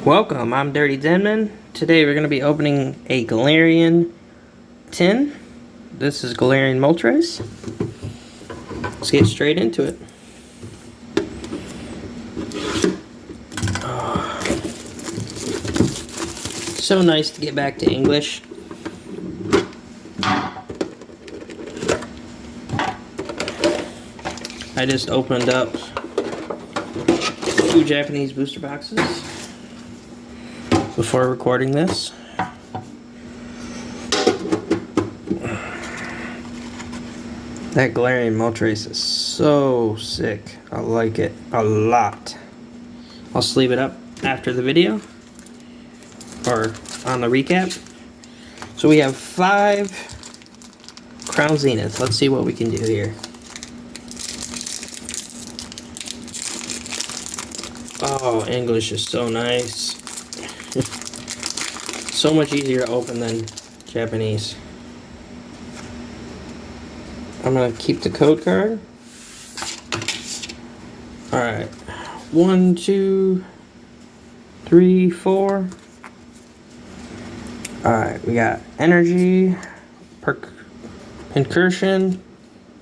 Welcome, I'm Dirty Denman. Today we're going to be opening a Galarian tin. This is Galarian Moltres. Let's get straight into it. So nice to get back to English. I just opened up 2 Japanese booster boxes before recording this. That Galarian Moltres is so sick. I like it a lot. I'll sleeve it up after the video or on the recap. So we have 5 Crown Zeniths. Let's see what we can do here. Oh, English is so nice. So much easier to open than Japanese. I'm gonna keep the code card. Alright. 1, 2, 3, 4. Alright, we got Energy, Pincursion,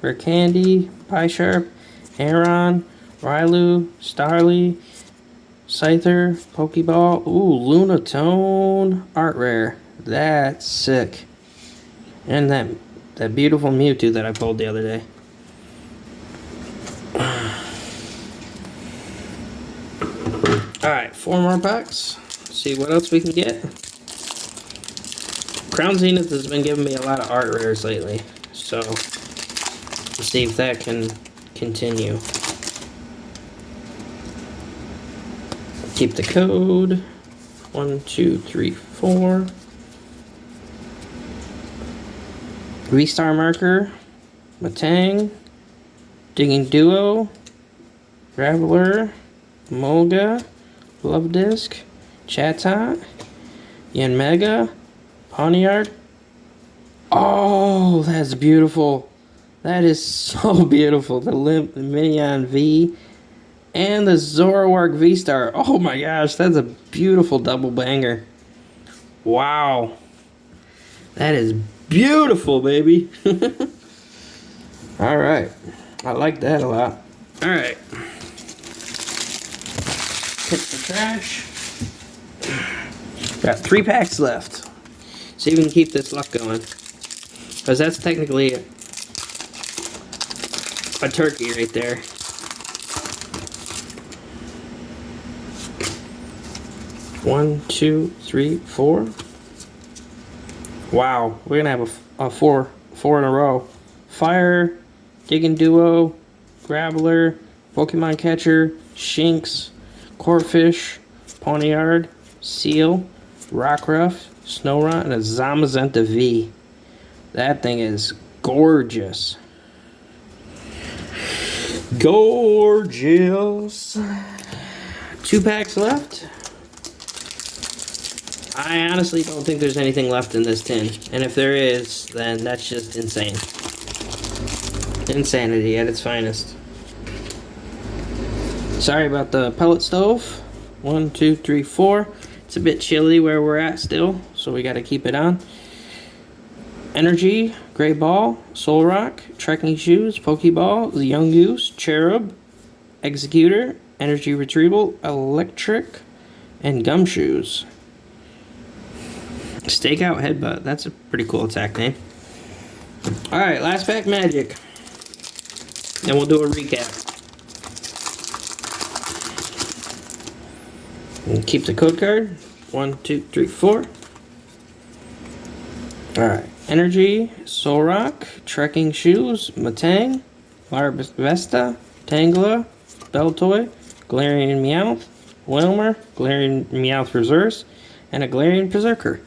Rare Candy, Sharp, Aron, Rylu, Starly, Scyther, Pokeball, ooh, Lunatone, Art Rare. That's sick. And that beautiful Mewtwo that I pulled the other day. Alright, 4 more packs. Let's see what else we can get. Crown Zenith has been giving me a lot of Art Rares lately. So, let's see if that can continue. Keep the code. 1, 2, 3, 4. V-Star Marker, Matang, Digging Duo, Graveler, Molga, Love Disc, Chatot, Yanmega, Pawniard. Oh, that's beautiful. That is so beautiful. The Minion V and the Zoroark V-Star. Oh my gosh, that's a beautiful double banger. Wow. That is beautiful, baby. Alright. I like that a lot. Alright. Hit the trash. Got 3 packs left. See if we can keep this luck going. Because that's technically a turkey right there. One, 2, 3, 4. Wow, we're gonna have a four in a row. Fire, Digging Duo, Graveler, Pokemon Catcher, Shinx, Corphish, Pawniard, Seal, Rockruff, Snorunt, and a Zamazenta V. That thing is gorgeous. Gorgeous. 2 packs left. I honestly don't think there's anything left in this tin. And if there is, then that's just insane. Insanity at its finest. Sorry about the pellet stove. 1, 2, 3, 4. It's a bit chilly where we're at still, so we gotta keep it on. Energy, Great Ball, Solrock, Trekking Shoes, Pokeball, Yungoos, Cherub, Executor, Energy Retrieval, Electric, and Gumshoes. Stakeout Headbutt. That's a pretty cool attack name. Alright, last pack magic. And we'll do a recap. And keep the code card. 1, 2, 3, 4. Alright. Energy, Solrock, Trekking Shoes, Matang, Larvesta, Tangela, Beltoy, Galarian Meowth, Wilmer, Galarian Meowth Reverse, and a Galarian Berserker.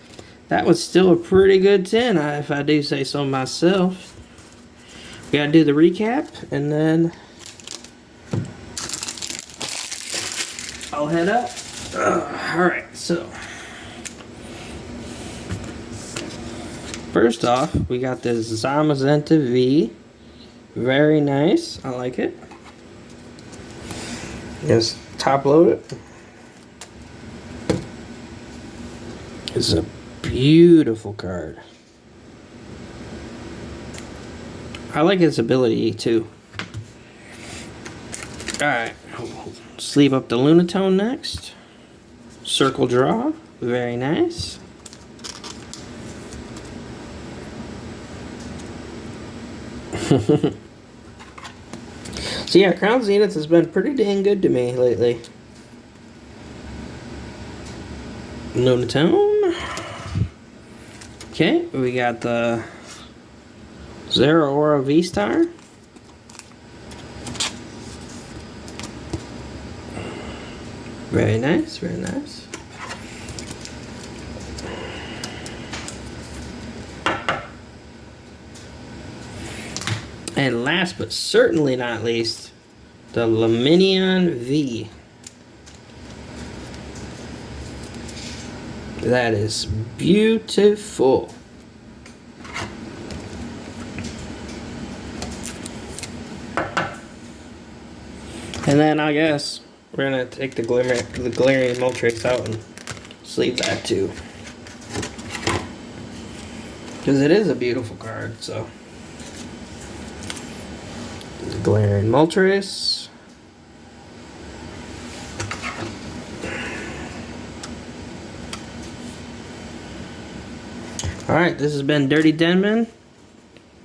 That was still a pretty good tin, if I do say so myself. We gotta do the recap, and then I'll head up. Alright, so first off, we got this Zamazenta V. Very nice. I like it. Just top load it. This is a beautiful card. I like its ability too. Alright, sleeve up the Lunatone next. Circle draw, very nice. So yeah, Crown Zenith has been pretty dang good to me lately. Lunatone. Okay, we got the Zeraora V-Star. Very nice, very nice. And last but certainly not least, the Luminion V. That is beautiful. And then I guess we're gonna take the Galarian Moltres out and sleeve that too, because it is a beautiful card. So the Galarian Moltres. Alright, this has been Dirty Denman.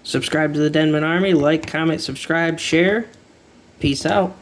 Subscribe to the Denman Army. Like, comment, subscribe, share. Peace out.